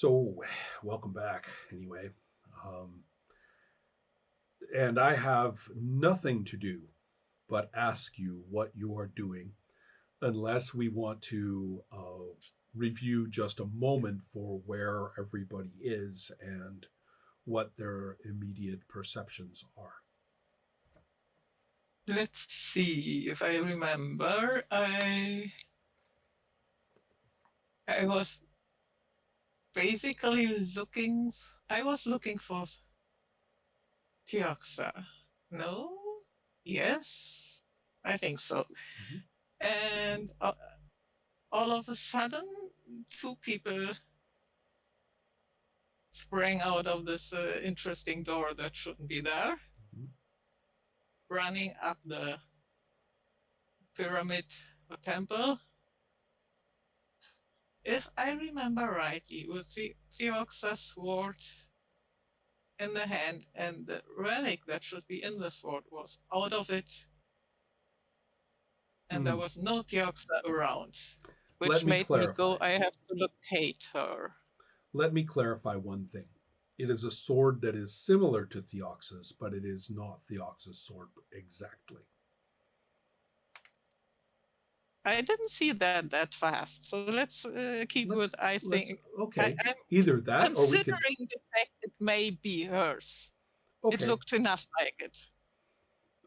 So, welcome back anyway. Um, and I have nothing to do but ask you what you are doing, unless we want to review just a moment for where everybody is and what their immediate perceptions are. Let's see if I remember. I was basically looking. I was looking for Tioxa. No? Yes? I think so. Mhm. And all of a sudden, two people sprang out of this interesting door that shouldn't be there, Mhm. running up the pyramid or temple. If I remember rightly, with the Tioxa's sword in the hand, and the relic that should be in the sword was out of it, and there Mm. was no Tioxa around, Let which me made me clarify. go, I have to locate her. Let me clarify one thing. It is a sword that is similar to Theox's, but it is not Theox's sword exactly. I didn't see that fast, so let's keep Let's with, I let's think, okay. I'm Either that or we could. considering the fact it may be hers. It Okay, looked enough like it.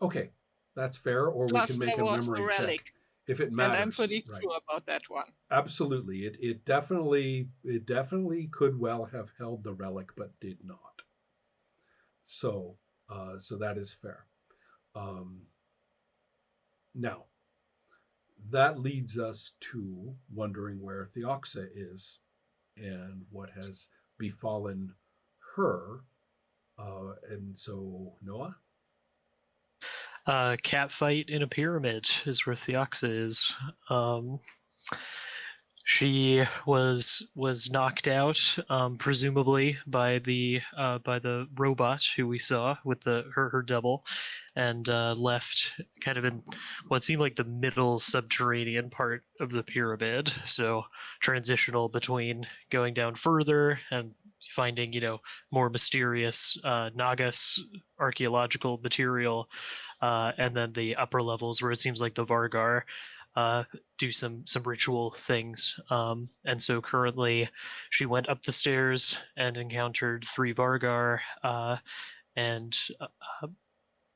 okay, that's fair. Or we can Plus, make there a was a memory check relic, if it and I'm matters. pretty Right. sure about that one. Absolutely. It definitely could well have held the relic, but did not. So that is fair. Um, Now that leads us to wondering where Theoxa is and what has befallen her. And so, Noah. Cat fight in a pyramid is where Theoxa is. Um, she was knocked out, presumably by the robot who we saw with her double, and left kind of in what seemed like the middle subterranean part of the pyramid. So transitional between going down further and finding more mysterious Nagas archaeological material, and then the upper levels where it seems like the Vargar uh, do some ritual things. And so currently, she went up the stairs and encountered three Vargar, and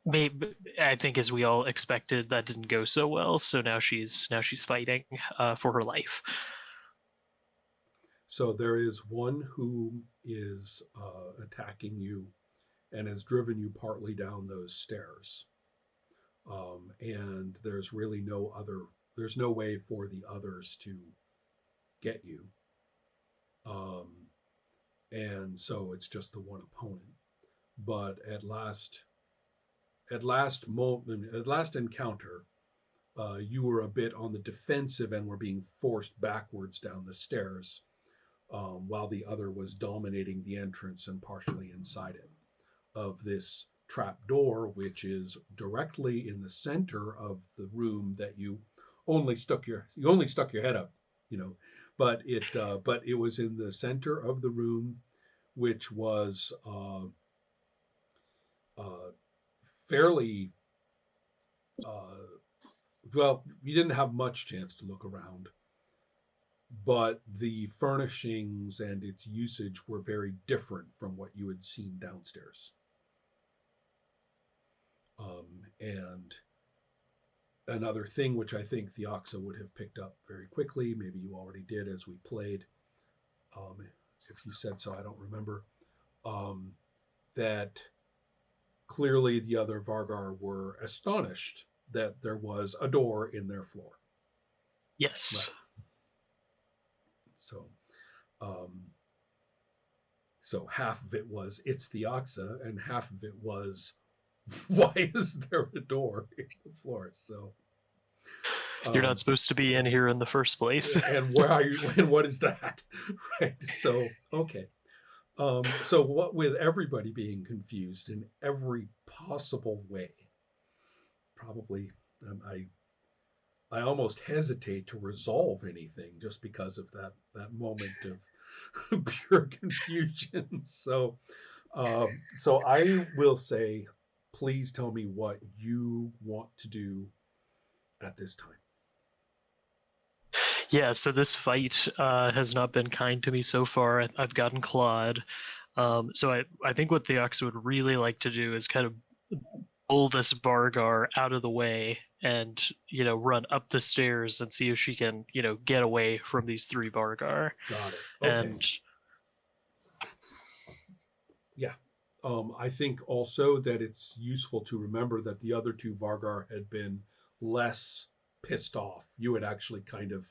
maybe, I think, as we all expected, that didn't go so well. So now she's fighting for her life. So there is one who is attacking you and has driven you partly down those stairs. And there's no way for the others to get you. Um, and so it's just the one opponent. But at last encounter, you were a bit on the defensive and were being forced backwards down the stairs, while the other was dominating the entrance and partially inside it of this trap door, which is directly in the center of the room that you only stuck your head up, you know, but it was in the center of the room, which was uh, fairly uh, well. You didn't have much chance to look around, but the furnishings and its usage were very different from what you had seen downstairs. And another thing which I think Theoxa would have picked up very quickly, maybe you already did as we played, if you said so, I don't remember, um, that clearly the other Vargar were astonished that there was a door in their floor. Yes. Right. So, um, so half of it was it's Theoxa, and half of it was why is there a door in the floor? So, You're not um, supposed to be in here in the first place. and where are you? And what is that? Right. So, okay. So what with everybody being confused in every possible way, probably, I I almost hesitate to resolve anything just because of that moment of pure confusion. So I will say, please tell me what you want to do at this time. Yeah, so this fight has not been kind to me so far. I've gotten clawed. So I think what Theox would really like to do is kind of pull this Vargar out of the way and, run up the stairs and see if she can, get away from these three Vargar. Got it. Okay. And Yeah. I think also that it's useful to remember that the other two Vargar had been less pissed off. You had actually kind of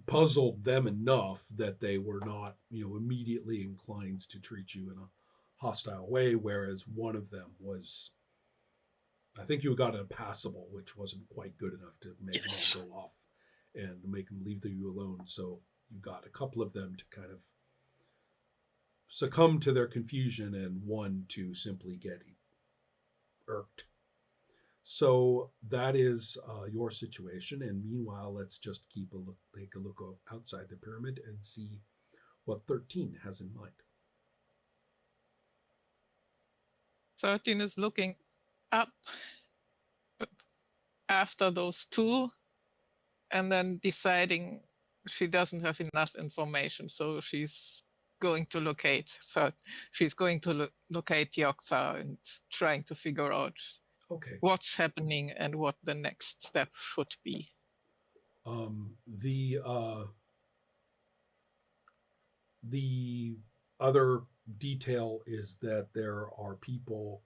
puzzled them enough that they were not, immediately inclined to treat you in a hostile way, whereas one of them was, I think you got a passable, which wasn't quite good enough to make them yes. all go off and make them leave you alone. So you got a couple of them to kind of succumb to their confusion and one to simply get irked. So that is your situation. And meanwhile, let's just take a look outside the pyramid and see what 13 has in mind. 13 is looking up after those two and then deciding she doesn't have enough information, so she's going to locate her. She's going to locate Yoxa and trying to figure out Okay. what's happening and what the next step should be. The other detail is that there are people.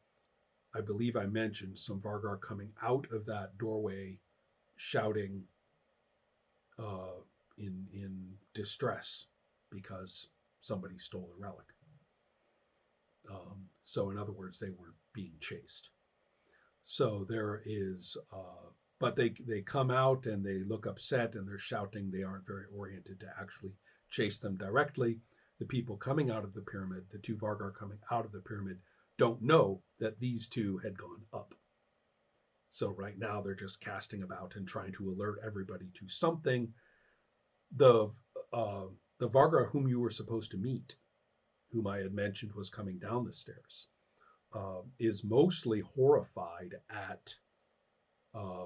I believe I mentioned some Vargar coming out of that doorway, shouting uh, in distress because somebody stole a relic. So in other words, they were being chased. So there is, but they come out and they look upset and they're shouting. They aren't very oriented to actually chase them directly. The people coming out of the pyramid, the two Vargar coming out of the pyramid, don't know that these two had gone up. So right now they're just casting about and trying to alert everybody to something. The uh, the Vargar whom you were supposed to meet, whom I had mentioned was coming down the stairs, is mostly horrified at uh,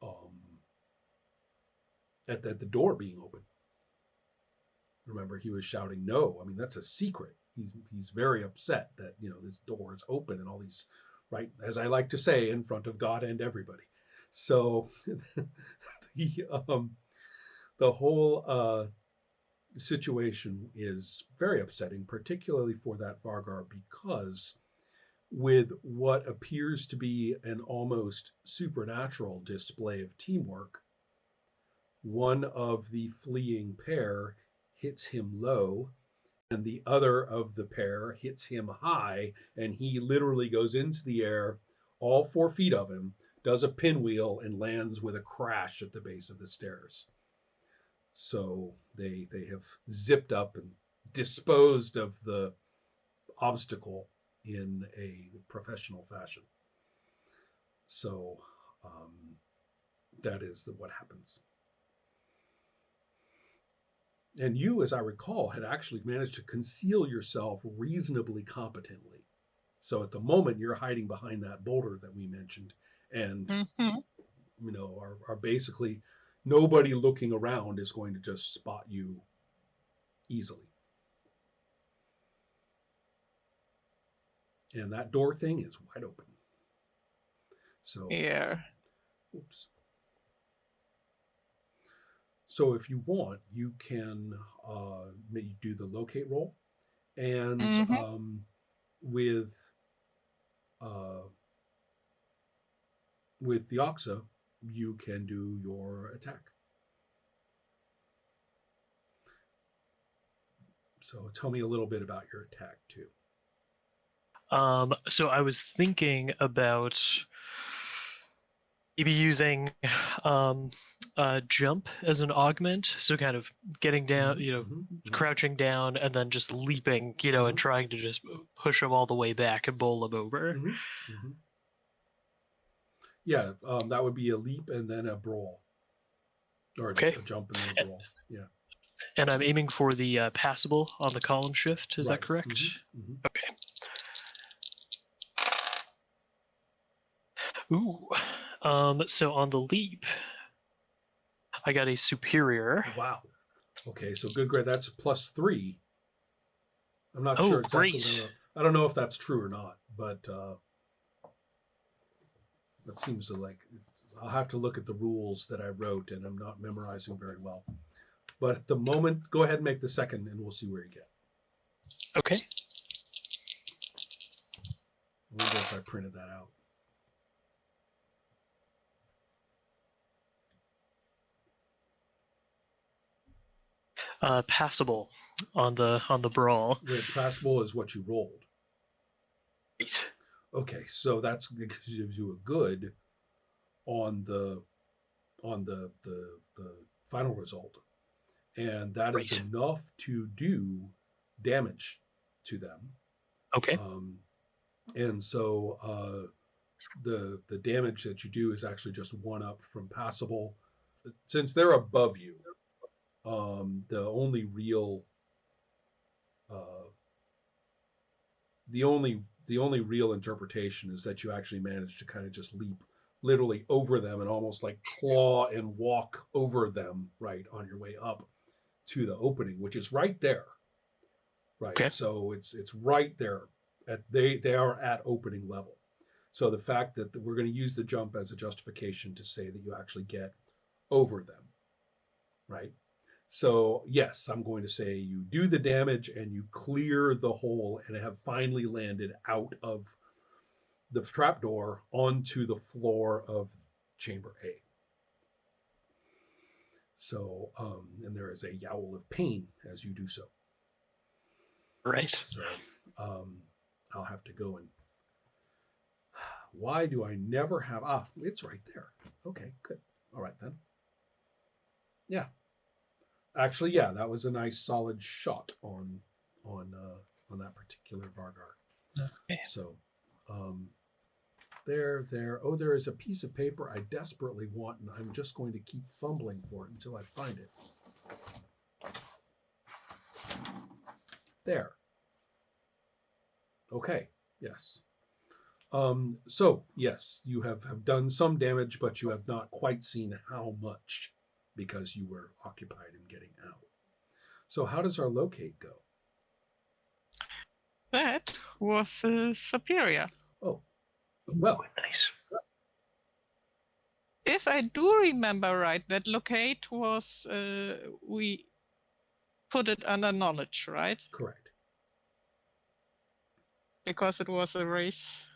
um, the door being open. Remember, he was shouting, "No!" I mean, that's a secret. He's very upset that this door is open and all these, right? As I like to say, in front of God and everybody. So the the whole situation is very upsetting, particularly for that Vargar, because with what appears to be an almost supernatural display of teamwork, one of the fleeing pair hits him low, and the other of the pair hits him high, and he literally goes into the air, all 4 feet of him, does a pinwheel, and lands with a crash at the base of the stairs. So they have zipped up and disposed of the obstacle in a professional fashion. So that is what happens. And you, as I recall, had actually managed to conceal yourself reasonably competently. So at the moment, you're hiding behind that boulder that we mentioned, and Mm-hmm. are basically nobody looking around is going to just spot you easily. And that door thing is wide open. So, Yeah. oops. So if you want, you can maybe do the locate roll, and Mm-hmm. with uh, with the Oxa, you can do your attack. So tell me a little bit about your attack too. So I was thinking about maybe using um, jump as an augment, so kind of getting down, Mm-hmm. crouching down, and then just leaping, and trying to just push them all the way back and bowl them over. Mm-hmm. Yeah, that would be a leap and then a brawl, or Okay. a jump and then a brawl. Yeah. And I'm aiming for the passable on the column shift. Is that correct? Mm-hmm. Okay. Ooh. So on the leap, I got a superior. Wow. Okay, so good grade. That's +3. I'm not Oh, sure exactly. great. I don't know if that's true or not, but that seems to like. I'll have to look at the rules that I wrote, and I'm not memorizing very well. But at the moment, go ahead and make the second, and we'll see where you get. Okay. I wonder if I printed that out. Passable on the brawl. The passable is what you rolled. Great. Okay, so that's gives you a good on the the final result, and that is Great. enough to do damage to them. Okay. And so the damage that you do is actually just one up from passable. Since they're above you, the only real uh, the only real interpretation is that you actually manage to kind of just leap literally over them and almost like claw and walk over them right on your way up to the opening, which is right there. Right. Okay. So it's right there. They are at opening level. So the fact that we're going to use the jump as a justification to say that you actually get over them, right? So yes, I'm going to say you do the damage and you clear the hole and have finally landed out of the trapdoor onto the floor of chamber A. So, and there is a yowl of pain as you do so. Right. So, I'll have to go and. Why do I never have? Ah, it's right there. Okay, good. All right then. Yeah, actually, yeah, that was a nice solid shot on that particular Vargar. Okay. So, there. Oh, there is a piece of paper I desperately want, and I'm just going to keep fumbling for it until I find it. There. Okay. Yes. So yes, you have done some damage, but you have not quite seen how much because you were occupied in getting out. So how does our locate go? That was superior. Oh, well, Nice. If I do remember right, that locate was, we put it under knowledge, right? correct. Because it was a race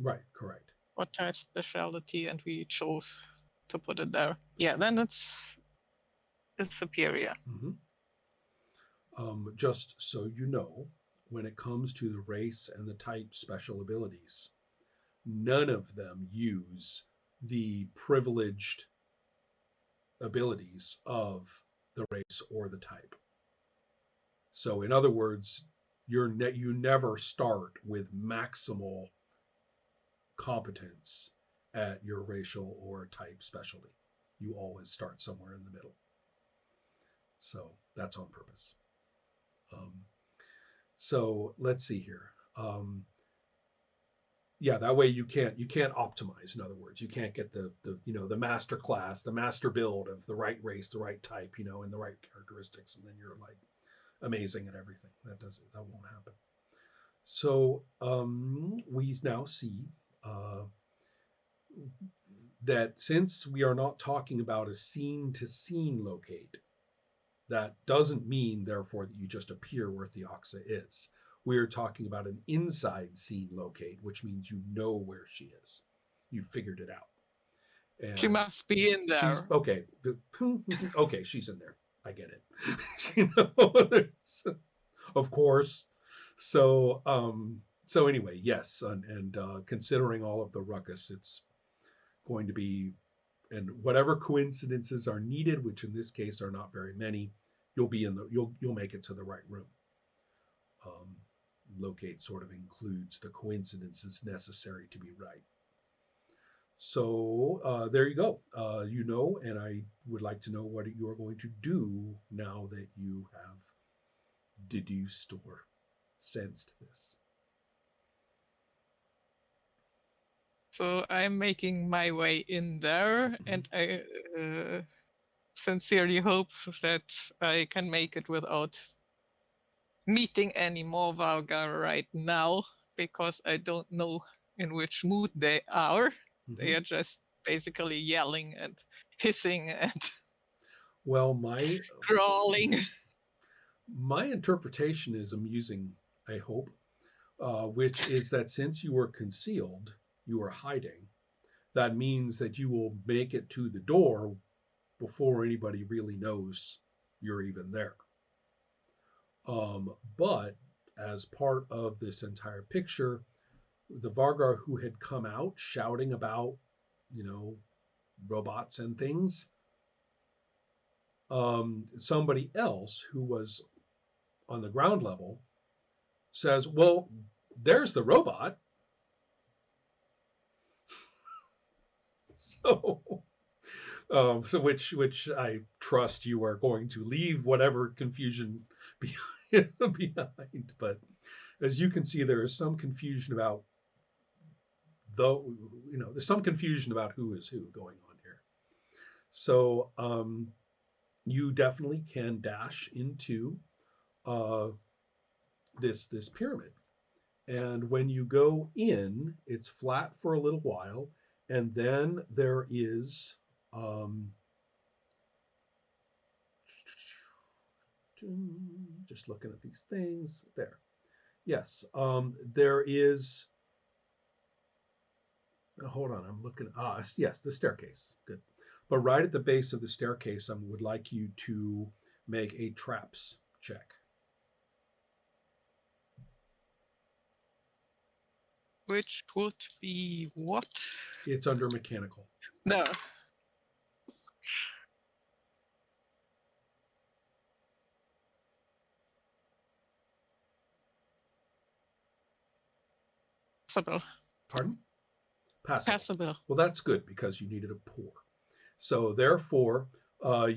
Right, correct. or type specialty, and we chose to put it there. Yeah, then it's superior. Mm-hmm. Just so you know, when it comes to the race and the type special abilities, none of them use the privileged abilities of the race or the type. So, in other words, you never start with maximal competence at your racial or type specialty. You always start somewhere in the middle. So that's on purpose. Um, so let's see here. Yeah, that way you can't optimize. In other words, you can't get the master class, the master build of the right race, the right type, and the right characteristics, and then you're like amazing at everything. That won't happen. So we now see that since we are not talking about a scene to scene locate, that doesn't mean therefore that you just appear where Theoxa is. We're talking about an inside scene locate, which means you know where she is. You figured it out. And she must be in there. She's okay. Okay, she's in there. I get it. Of course. So anyway, yes, and considering all of the ruckus, it's going to be And whatever coincidences are needed, which in this case are not very many, you'll make it to the right room. Um, Locate sort of includes the coincidences necessary to be right. So there you go. And I would like to know what you are going to do now that you have deduced or sensed this. So I'm making my way in there, Mhm. and I sincerely hope that I can make it without meeting any more Vargar right now, because I don't know in which mood they are. They Mhm. are just basically yelling and hissing and Well, my crawling. my interpretation is amusing. I hope, which is that since you were concealed, you were hiding. That means that you will make it to the door before anybody really knows you're even there. But as part of this entire picture, the Vargar who had come out shouting about, you know, robots and things, somebody else who was on the ground level says, "Well, there's the robot." So, which I trust you are going to leave whatever confusion behind. But as you can see, there is some confusion about though there's some confusion about who is who going on here. So you definitely can dash into uh, this pyramid, and when you go in, it's flat for a little while, and then there is just looking at these things there. Yes, there is. Hold on, I'm looking. Yes, the staircase. Good. But right at the base of the staircase, I would like you to make a traps check. Which would be what? It's under mechanical. No. Passable. Pardon? Passable. Passable. Well, that's good because you needed a pour. So therefore, the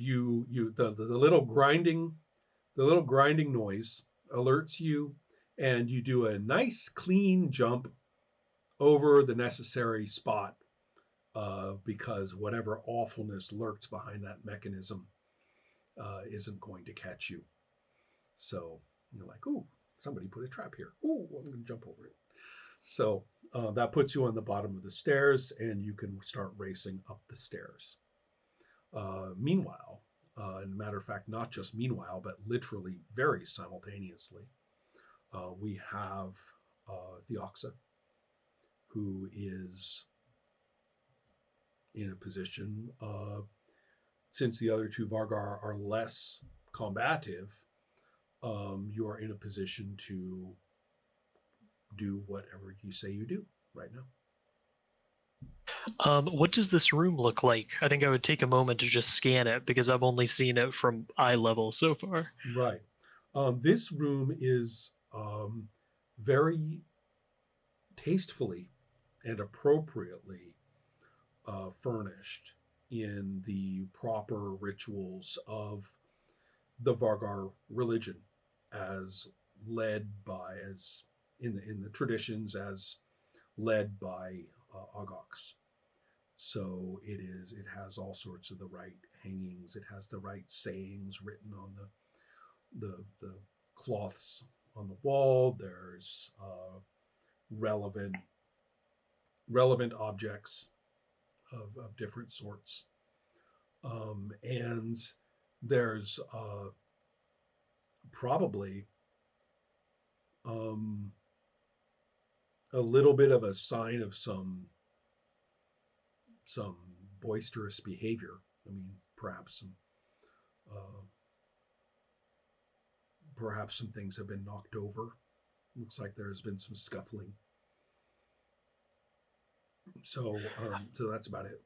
little grinding noise alerts you, and you do a nice clean jump over the necessary spot because whatever awfulness lurks behind that mechanism isn't going to catch you. So you're like, ooh, somebody put a trap here. Ooh, I'm going to jump over it. So that puts you on the bottom of the stairs, and you can start racing up the stairs. Meanwhile, and matter of fact, not just meanwhile, but literally very simultaneously, we have Theoxa, who is in a position, since the other two Vargar are less combative, you are in a position to do whatever you say you do right now. What does this room look like? I think I would take a moment to just scan it because I've only seen it from eye level so far. Right. This room is very tastefully and appropriately furnished in the proper rituals of the Vargar religion, as as in the traditions as led by Ogox. So it has all sorts of the right hangings. It has the right sayings written on the cloths on the wall. There's relevant relevant objects of different sorts, and there's probably um, a little bit of a sign of some boisterous behavior. I mean, uh, perhaps some things have been knocked over. Looks like there's been some scuffling. So that's about it.